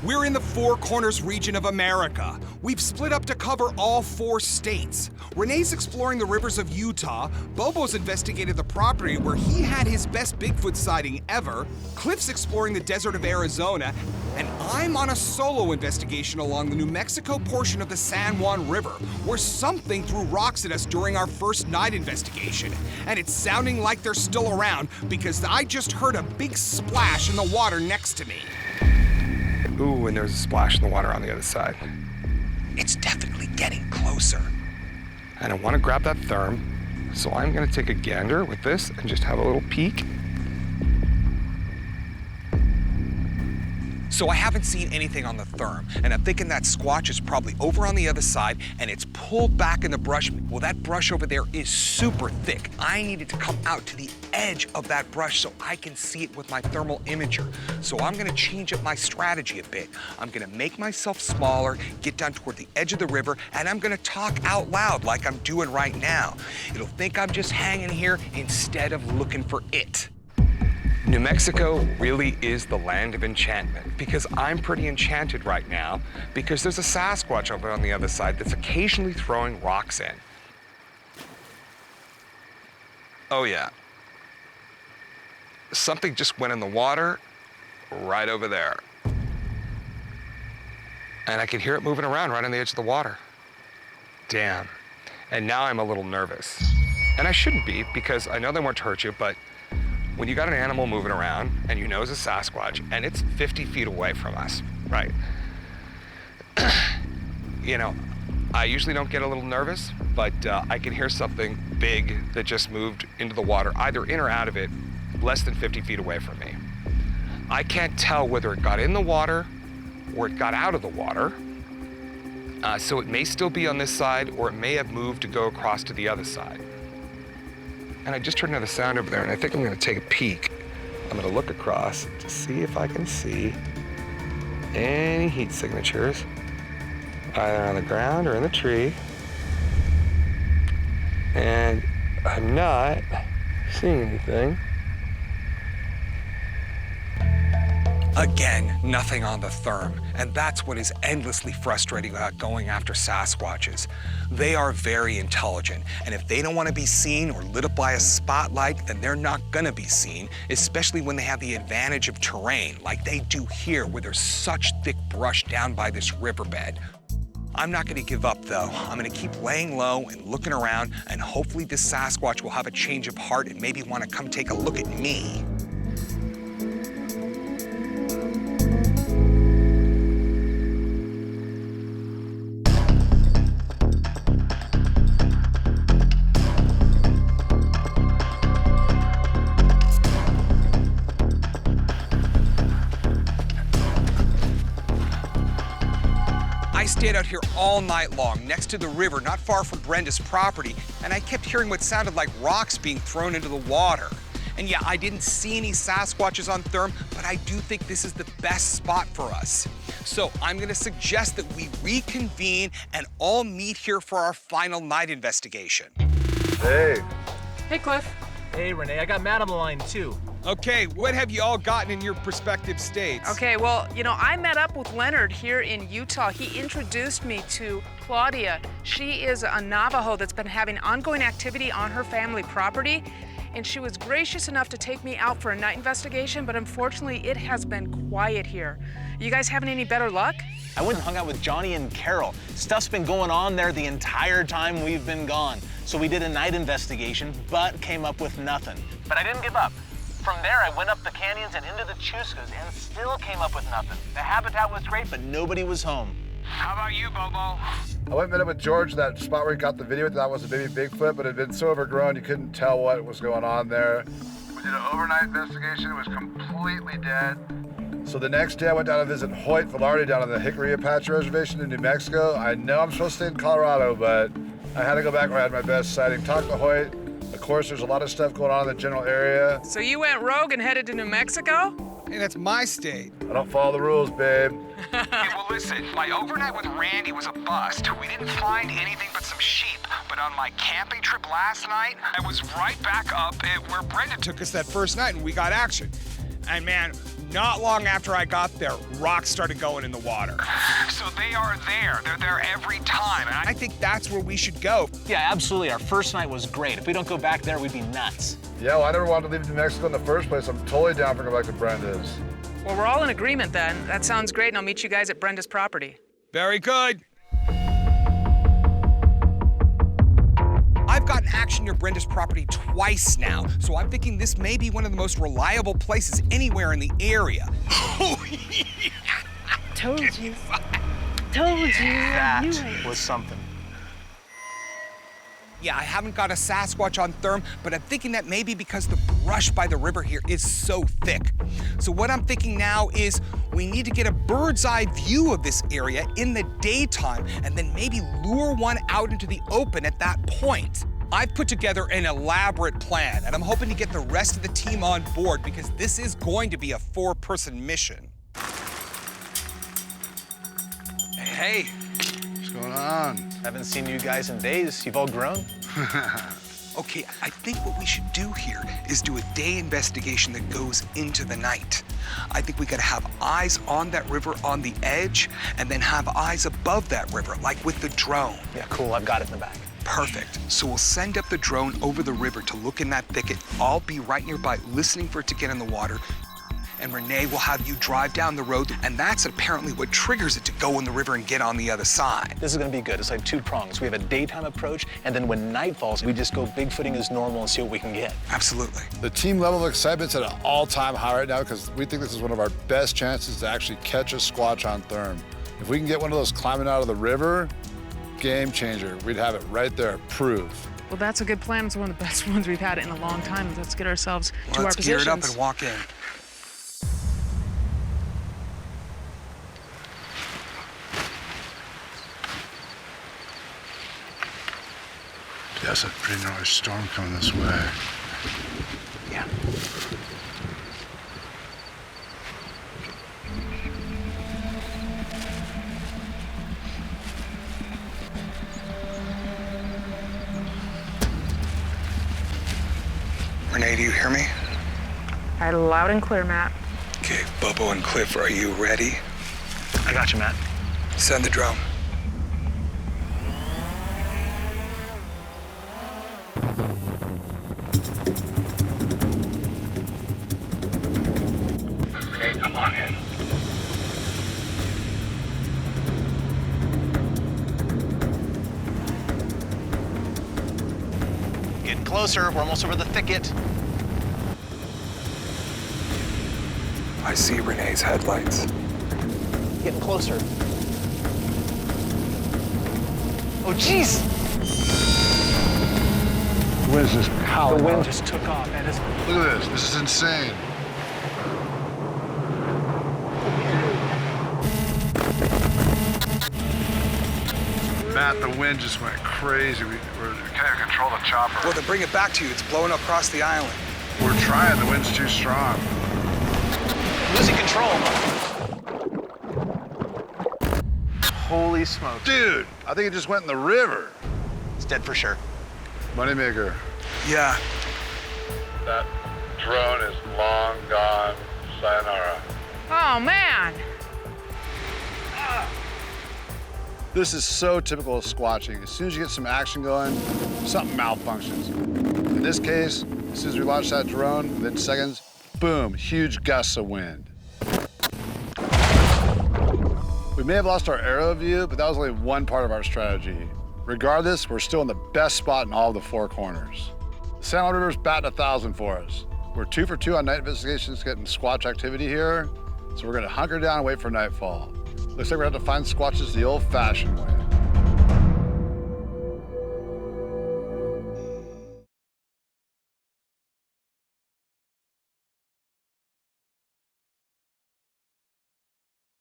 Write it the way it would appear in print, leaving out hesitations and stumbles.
We're in the Four Corners region of America. We've split up to cover all 4 states. Renee's exploring the rivers of Utah, Bobo's investigated the property where he had his best Bigfoot sighting ever, Cliff's exploring the desert of Arizona, and I'm on a solo investigation along the New Mexico portion of the San Juan River, where something threw rocks at us during our first night investigation. And it's sounding like they're still around because I just heard a big splash in the water next to me. Ooh, and there's a splash in the water on the other side. It's definitely getting closer. And I want to grab that therm, so I'm going to take a gander with this and just have a little peek. So I haven't seen anything on the therm, and I'm thinking that Squatch is probably over on the other side, and it's pulled back in the brush. Well, that brush over there is super thick. I needed to come out to the edge of that brush so I can see it with my thermal imager. So I'm gonna change up my strategy a bit. I'm gonna make myself smaller, get down toward the edge of the river, and I'm gonna talk out loud like I'm doing right now. It'll think I'm just hanging here instead of looking for it. New Mexico really is the land of enchantment because I'm pretty enchanted right now because there's a Sasquatch over on the other side that's occasionally throwing rocks in. Oh yeah. Something just went in the water right over there. And I could hear it moving around right on the edge of the water. Damn. And now I'm a little nervous. And I shouldn't be because I know they won't hurt you, but when you got an animal moving around and you know it's a Sasquatch and it's 50 feet away from us, right? You know, I usually don't get a little nervous, but I can hear something big that just moved into the water, either in or out of it, less than 50 feet away from me. I can't tell whether it got in the water or it got out of the water. So it may still be on this side or it may have moved to go across to the other side. And I just heard another sound over there, and I think I'm gonna take a peek. I'm gonna look across to see if I can see any heat signatures, either on the ground or in the tree. And I'm not seeing anything. Again, nothing on the therm, and that's what is endlessly frustrating about going after Sasquatches. They are very intelligent, and if they don't want to be seen or lit up by a spotlight, then they're not gonna be seen, especially when they have the advantage of terrain, like they do here, where there's such thick brush down by this riverbed. I'm not gonna give up though. I'm gonna keep laying low and looking around, and hopefully this Sasquatch will have a change of heart and maybe want to come take a look at me. I stayed out here all night long, next to the river, not far from Brenda's property, and I kept hearing what sounded like rocks being thrown into the water. And yeah, I didn't see any Sasquatches on therm, but I do think this is the best spot for us. So I'm gonna suggest that we reconvene and all meet here for our final night investigation. Hey. Hey, Cliff. Hey, Renee, I got Matt on the line, too. Okay, what have you all gotten in your respective states? Okay, well, you know, I met up with Leonard here in Utah. He introduced me to Claudia. She is a Navajo that's been having ongoing activity on her family property, and she was gracious enough to take me out for a night investigation, but unfortunately, it has been quiet here. You guys having any better luck? I went and hung out with Johnny and Carol. Stuff's been going on there the entire time we've been gone. So we did a night investigation, but came up with nothing. But I didn't give up. From there, I went up the canyons and into the Chuscas and still came up with nothing. The habitat was great, but nobody was home. How about you, Bobo? I went and met up with George, that spot where he got the video. That was a baby Bigfoot, but it had been so overgrown you couldn't tell what was going on there. We did an overnight investigation. It was completely dead. So the next day I went down to visit Hoyt Velarde down on the Hickory Apache Reservation in New Mexico. I know I'm supposed to stay in Colorado, but I had to go back where I had my best sighting. Talked to Hoyt. Of course, there's a lot of stuff going on in the general area. So you went rogue and headed to New Mexico? Hey, that's my state. I don't follow the rules, babe. Okay, well listen, my overnight with Randy was a bust. We didn't find anything but some sheep. But on my camping trip last night, I was right back up at where Brenda took us that first night and we got action. And man, Not long after I got there, rocks started going in the water. So they are there. They're there every time. And I think that's where we should go. Yeah, absolutely. Our first night was great. If we don't go back there, we'd be nuts. Yeah, well, I never wanted to leave New Mexico in the first place. I'm totally down for going back to Brenda's. Well, we're all in agreement then. That sounds great, and I'll meet you guys at Brenda's property. Very good. I've gotten action near Brenda's property twice now, so I'm thinking this may be one of the most reliable places anywhere in the area. Told you. Told you. That I knew it. was something. Yeah, I haven't got a Sasquatch on Therm, but I'm thinking that maybe because the brush by the river here is so thick. So what I'm thinking now is we need to get a bird's eye view of this area in the daytime and then maybe lure one out into the open at that point. I've put together an elaborate plan, and I'm hoping to get the rest of the team on board because this is going to be a 4-person mission. Hey. What's going on? Haven't seen you guys in days. You've all grown. Okay, I think what we should do here is do a day investigation that goes into the night. I think we gotta have eyes on that river on the edge and then have eyes above that river, like with the drone. Yeah, cool. I've got it in the back. Perfect. So we'll send up the drone over the river to look in that thicket. I'll be right nearby listening for it to get in the water. And Renee will have you drive down the road, and that's apparently what triggers it to go in the river and get on the other side. This is gonna be good. It's like 2 prongs. We have a daytime approach, and then when night falls, we just go Bigfooting as normal and see what we can get. Absolutely. The team level of excitement's at an all-time high right now because we think this is one of our best chances to actually catch a Squatch on Therm. If we can get one of those climbing out of the river, game changer. We'd have it right there, proof. Well, that's a good plan. It's one of the best ones we've had in a long time. Let's get ourselves to our Let's gear positions. it up and walk in. That's a pretty gnarly storm coming this way. Yeah. Renee, do you hear me? All right, loud and clear, Matt. Okay, Bubbo and Cliff, are you ready? I got you, Matt. Send the drone. Renee, come on in. Getting closer. We're almost over the thicket. I see Renee's headlights. Getting closer. Oh, jeez! The wind's just howling. The wind just took off, man. Look at this. This is insane. Matt, the wind just went crazy. We can't control the chopper. Well, to bring it back to you, it's blowing across the island. We're trying. The wind's too strong. Losing control. Holy smoke. Dude, I think it just went in the river. It's dead for sure. Moneymaker. Yeah. That drone is long gone. Sayonara. Oh, man. This is so typical of squatching. As soon as you get some action going, something malfunctions. In this case, as soon as we launched that drone, within seconds, boom, huge gusts of wind. We may have lost our aero view, but that was only one part of our strategy. Regardless, we're still in the best spot in all of the 4 corners. The San Juan River's batting 1,000 for us. We're 2 for 2 on night investigations getting squatch activity here, so we're gonna hunker down and wait for nightfall. Looks like we're gonna have to find squatches the old-fashioned way.